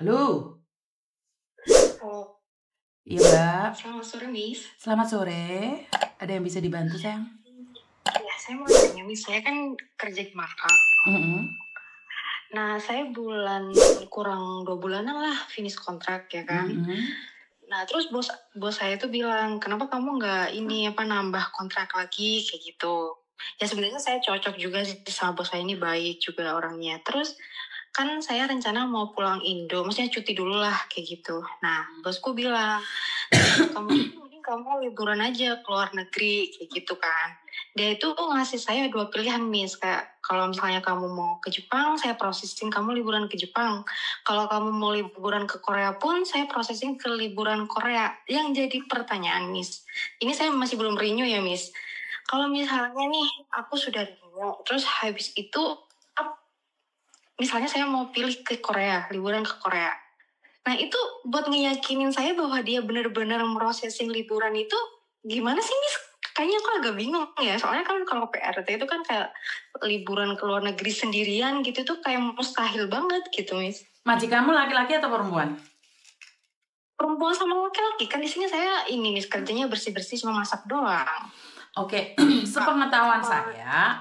Halo. Oh, Iya, Mbak. selamat sore, Miss. Selamat sore. Ada yang bisa dibantu, sayang? Ya, saya mau tanya, Miss. Saya kan kerja di Makkah. Mm-mm. Nah, saya kurang 2 bulanan lah finish kontrak, ya kan. Mm-mm. Nah, terus bos saya tuh bilang, kenapa kamu nggak nambah kontrak lagi, kayak gitu. Ya, sebenarnya saya cocok juga sih sama bos saya, ini baik juga orangnya. Terus, kan saya rencana mau pulang Indo, maksudnya cuti dulu lah, kayak gitu. Nah, bosku bilang, mending kamu liburan aja ke luar negeri, kayak gitu kan. Dia itu ngasih saya 2 pilihan, Miss. Kayak, kalau misalnya kamu mau ke Jepang, saya prosesin kamu liburan ke Jepang. Kalau kamu mau liburan ke Korea pun, saya prosesin ke liburan Korea. Yang jadi pertanyaan, Miss, ini saya masih belum renew ya, Miss. Kalau misalnya nih, aku sudah renew, terus habis itu, misalnya saya mau pilih ke Korea, liburan ke Korea. Nah, itu buat ngeyakinin saya bahwa dia benar-benar merosesin liburan itu, gimana sih, Miss? Kayaknya aku agak bingung ya, soalnya kan kalau PRT itu kan kayak liburan ke luar negeri sendirian gitu tuh kayak mustahil banget gitu, Miss. Majikanmu laki-laki atau perempuan? Perempuan sama laki-laki, kan di sini saya ini, Miss, kerjanya bersih-bersih cuma masak doang. Oke, sepengetahuan saya,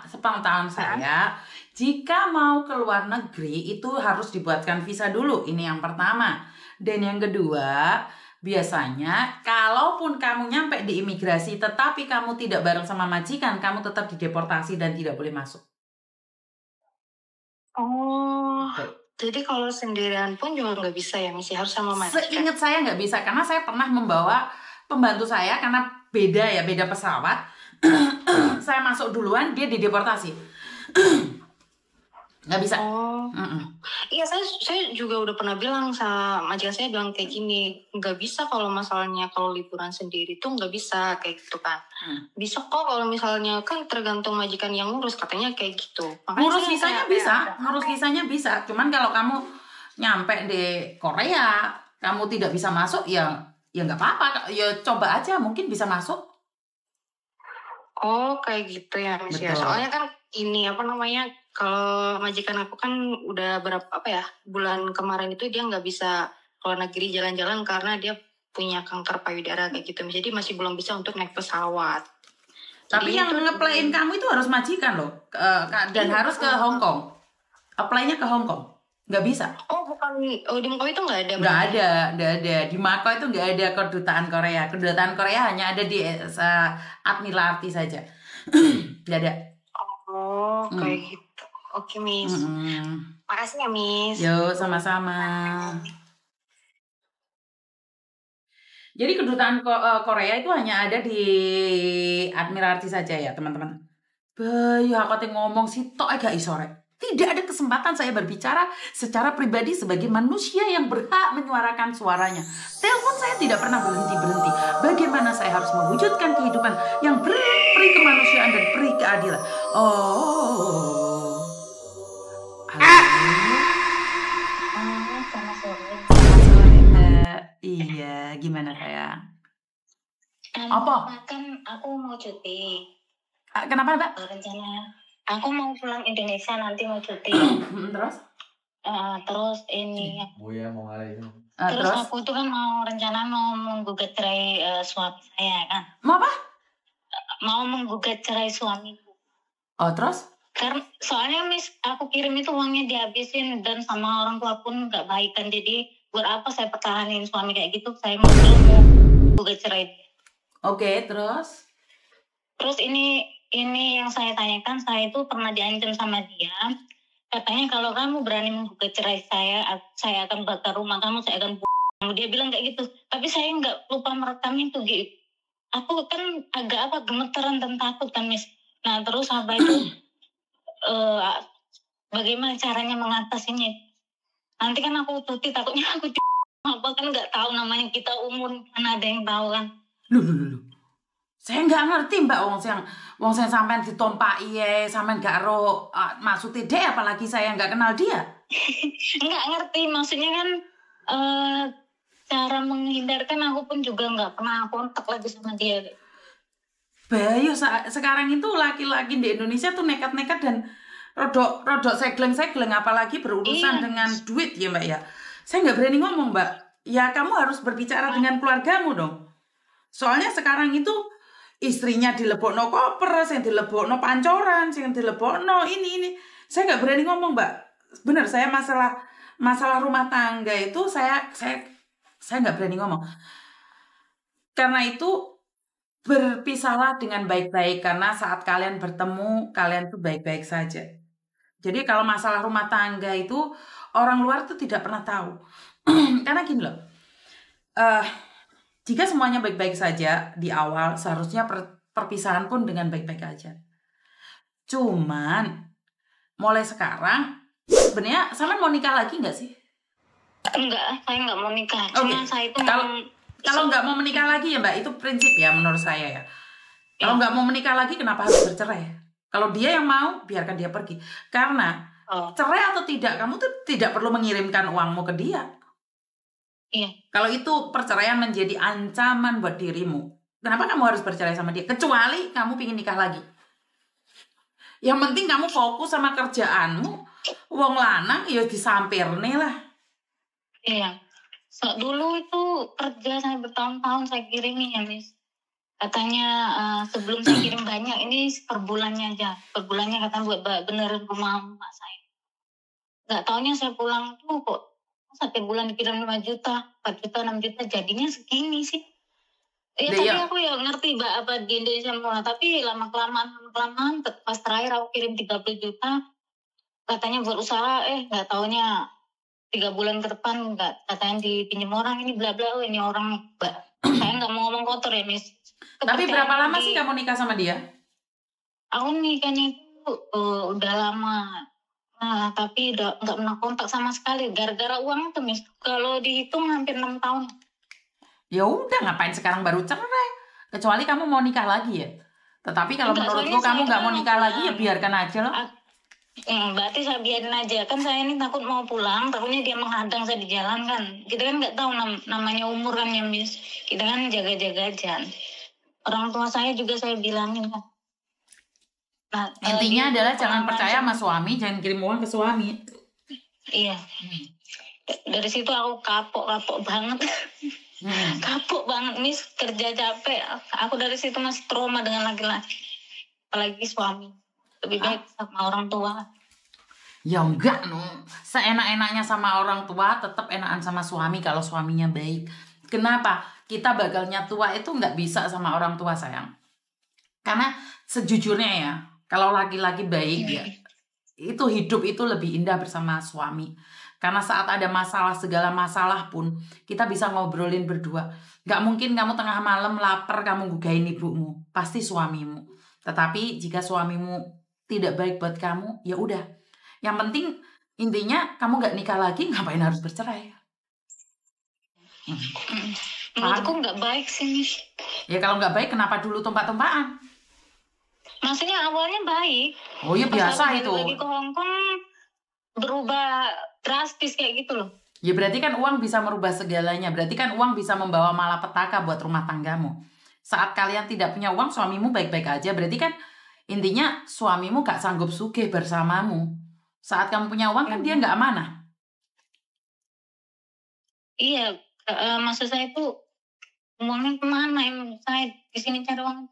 jika mau ke luar negeri itu harus dibuatkan visa dulu. Ini yang pertama. Dan yang kedua, biasanya kalaupun kamu nyampe di imigrasi tetapi kamu tidak bareng sama majikan, kamu tetap dideportasi dan tidak boleh masuk. Oh, jadi kalau sendirian pun juga nggak bisa ya, Miss? Harus sama majikan. Seingat saya nggak bisa, karena saya pernah membawa pembantu saya, karena beda pesawat. Saya masuk duluan, dia dideportasi. Nggak bisa. Oh, iya, saya juga udah pernah bilang sama majikan saya, bilang kayak gini, nggak bisa kalau masalahnya kalau liburan sendiri tuh nggak bisa kayak gitu kan. Bisa kok kalau misalnya, kan tergantung majikan yang ngurus, katanya kayak gitu. Ngurus visanya bisa. Cuman kalau kamu nyampe di Korea, kamu tidak bisa masuk, ya nggak apa-apa. Ya coba aja, mungkin bisa masuk. Oh, kayak gitu ya, Miss. Ya. Soalnya kan ini kalau majikan aku kan udah bulan kemarin itu dia nggak bisa keluar negeri jalan-jalan karena dia punya kanker payudara kayak gitu. Jadi masih belum bisa untuk naik pesawat. Tapi yang nge-play-in kamu itu harus majikan loh, dan harus ke Hong Kong. Apply-nya ke Hong Kong, nggak bisa. Oh, bukan. Oh, di Macau itu nggak ada? Nggak ada. Di Macau itu nggak ada kedutaan Korea. Kedutaan Korea hanya ada di Admiralty saja. Nggak ada. Oh, kayak gitu. Oke, Miss. Makasih ya, Miss. Yo, sama-sama. Jadi kedutaan Korea itu hanya ada di Admiralty saja ya, teman-teman. Bayu aku ngomong sih tok agak isore. Tidak ada kesempatan saya berbicara secara pribadi sebagai manusia yang berhak menyuarakan suaranya. Telepon saya tidak pernah berhenti-berhenti. Bagaimana saya harus mewujudkan kehidupan yang beri kemanusiaan dan beri keadilan. Oh. Selamat sore. Selamat sore, Mbak. Iya, gimana sayang? Apa? Kan aku mau cuti. Kenapa, Mbak? Rencana aku mau pulang Indonesia nanti, mau cuti. Terus? Terus ini. Oh ya, mau ngalahin. Terus aku tuh kan mau menggugat cerai suami saya kan. Mau apa? Mau menggugat cerai suamiku. Oh, terus? Karena soalnya, Miss, aku kirim itu uangnya dihabisin dan sama orang tua pun nggak baik kan. Jadi buat apa saya pertahanin suami kayak gitu? Saya mau gugat cerai. Oke, terus? Terus ini yang saya tanyakan, saya itu pernah diancam sama dia. Katanya kalau kamu berani menggugat cerai saya akan bakar rumah kamu, saya akan kamu. Dia bilang kayak gitu. Tapi saya nggak lupa merekam itu gitu. Aku kan agak gemeteran dan takut kan, Miss. Nah, terus apa itu bagaimana caranya mengatasinya? Nanti kan aku cuti, takutnya aku apa kan nggak tahu, namanya kita umur mana ada yang tahu kan. Loh. Saya nggak ngerti, Mbak, wong saya sampean ditompaki sampean gak ro maksudnya deh, apalagi saya nggak kenal dia. Nggak ngerti, maksudnya kan cara menghindarkan, aku pun juga nggak pernah kontak lagi sama dia. Bayu, sekarang itu laki-laki di Indonesia tuh nekat-nekat dan rodok segleng-segleng, apalagi berurusan dengan duit ya, Mbak ya. Saya nggak berani ngomong, Mbak. Ya kamu harus berbicara dengan keluargamu dong. Soalnya sekarang itu istrinya dilebokno koper, yang dilebokno pancoran, yang dilebokno ini. Saya nggak berani ngomong, Mbak. Bener, saya masalah rumah tangga itu saya nggak berani ngomong. Karena itu berpisahlah dengan baik-baik, karena saat kalian bertemu, kalian tuh baik-baik saja. Jadi kalau masalah rumah tangga itu orang luar tuh tidak pernah tahu. Karena gini loh, jika semuanya baik-baik saja di awal, seharusnya perpisahan pun dengan baik-baik aja. Cuman mulai sekarang sebenarnya sama mau nikah lagi nggak sih? Enggak, saya nggak mau nikah. Cuma saya itu kalau nggak mau menikah lagi ya Mbak, itu prinsip ya menurut saya ya. Kalau nggak mau menikah lagi, kenapa harus bercerai? Kalau dia yang mau, biarkan dia pergi. Karena cerai atau tidak, kamu tuh tidak perlu mengirimkan uangmu ke dia. Iya. Kalau itu perceraian menjadi ancaman buat dirimu, kenapa kamu harus bercerai sama dia? Kecuali kamu ingin nikah lagi. Yang penting kamu fokus sama kerjaanmu. Wong lanang ya disampirne lah. Iya. Dulu itu kerja saya bertahun-tahun saya kirimi ya, Miss. Katanya sebelum saya kirim banyak, ini per bulannya aja. Per bulannya katanya buat benerin rumah mak saya. Nggak taunya saya pulang tuh kok setiap bulan dikirim 5 juta, 4 juta, 6 juta, jadinya segini sih. Ya tadi aku ya ngerti Mbak apa di Indonesia murah, tapi lama-kelamaan pas terakhir aku kirim 30 juta, katanya buat usaha, nggak taunya 3 bulan ke depan nggak, katanya dipinjam orang, ini bla bla, ini orang Mbak. Saya nggak mau ngomong kotor ya, Miss. Tapi berapa lama sih kamu nikah sama dia? Aku nikahnya itu udah lama. Nah, tapi udah nggak pernah kontak sama sekali. Gara-gara uang itu, Miss. Kalau dihitung hampir 6 tahun. Ya udah, ngapain sekarang baru cerai? Kecuali kamu mau nikah lagi ya. Tetapi kalau menurutku kamu nggak mau nikah lagi, ya biarkan aja loh. Berarti saya biarin aja. Kan saya ini takut mau pulang, takutnya dia menghadang saya di jalan kan. Kita kan nggak tahu namanya umur kan ya, Miss. Kita kan jaga-jaga aja. Orang tua saya juga saya bilangin kan. Nah, intinya adalah jangan percaya sama suami, jangan kirim uang ke suami. Iya. Dari situ aku kapok banget. Kapok banget, Miss. Kerja capek. Aku dari situ masih trauma dengan laki-laki. Apalagi suami. Lebih baik sama orang tua. Ya enggak, no. Seenak-enaknya sama orang tua, tetap enakan sama suami kalau suaminya baik. Kenapa? Kita bagalnya tua itu nggak bisa sama orang tua, sayang. Karena sejujurnya ya, kalau laki-laki baik ya, itu hidup itu lebih indah bersama suami. Karena saat ada masalah, segala masalah pun kita bisa ngobrolin berdua. Nggak mungkin kamu tengah malam lapar, kamu gugain ibumu. Pasti suamimu. Tetapi jika suamimu tidak baik buat kamu, ya udah. Yang penting intinya kamu nggak nikah lagi, ngapain harus bercerai? Menurutku nggak baik sih. Ya kalau nggak baik, kenapa dulu tumpah-tumpahan? Maksudnya awalnya baik. Oh ya biasa itu. Lagi ke Hongkong berubah drastis kayak gitu loh. Ya berarti kan uang bisa merubah segalanya. Berarti kan uang bisa membawa malapetaka buat rumah tanggamu. Saat kalian tidak punya uang, suamimu baik-baik aja. Berarti kan intinya suamimu gak sanggup sugih bersamamu. Saat kamu punya uang kan dia gak amanah. Iya, maksud saya itu uangnya kemana? Saya di sini cari uang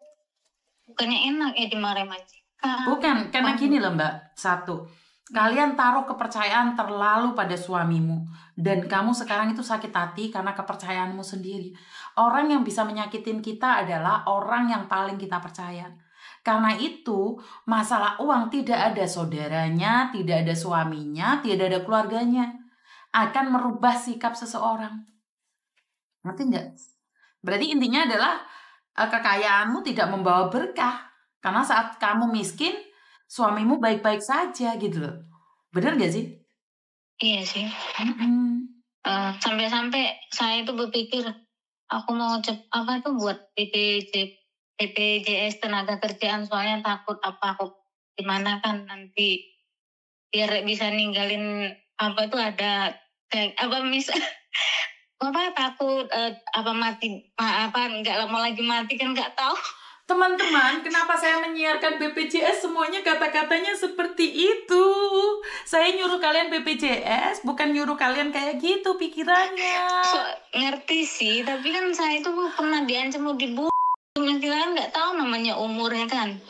bukannya enak ya dimarahin majikan. Bukan, karena gini loh Mbak. Satu, kalian taruh kepercayaan terlalu pada suamimu. Dan kamu sekarang itu sakit hati karena kepercayaanmu sendiri. Orang yang bisa menyakitin kita adalah orang yang paling kita percaya. Karena itu, masalah uang tidak ada saudaranya, tidak ada suaminya, tidak ada keluarganya. Akan merubah sikap seseorang. Ngerti nggak? Berarti intinya adalah kekayaanmu tidak membawa berkah. Karena saat kamu miskin, suamimu baik-baik saja gitu loh. Bener gak sih? Iya sih. Sampai-sampai saya itu berpikir aku mau buat BPJS tenaga kerjaan, soalnya takut aku gimana kan nanti biar bisa ninggalin ada takut mati nggak lama lagi mati kan nggak tahu. Teman-teman, kenapa saya menyiarkan BPJS semuanya kata-katanya seperti itu? Saya nyuruh kalian BPJS, bukan nyuruh kalian kayak gitu pikirannya. Ngerti sih, tapi kan saya itu pernah diancam mau dibunuh. Kita kan nggak tahu namanya umurnya kan.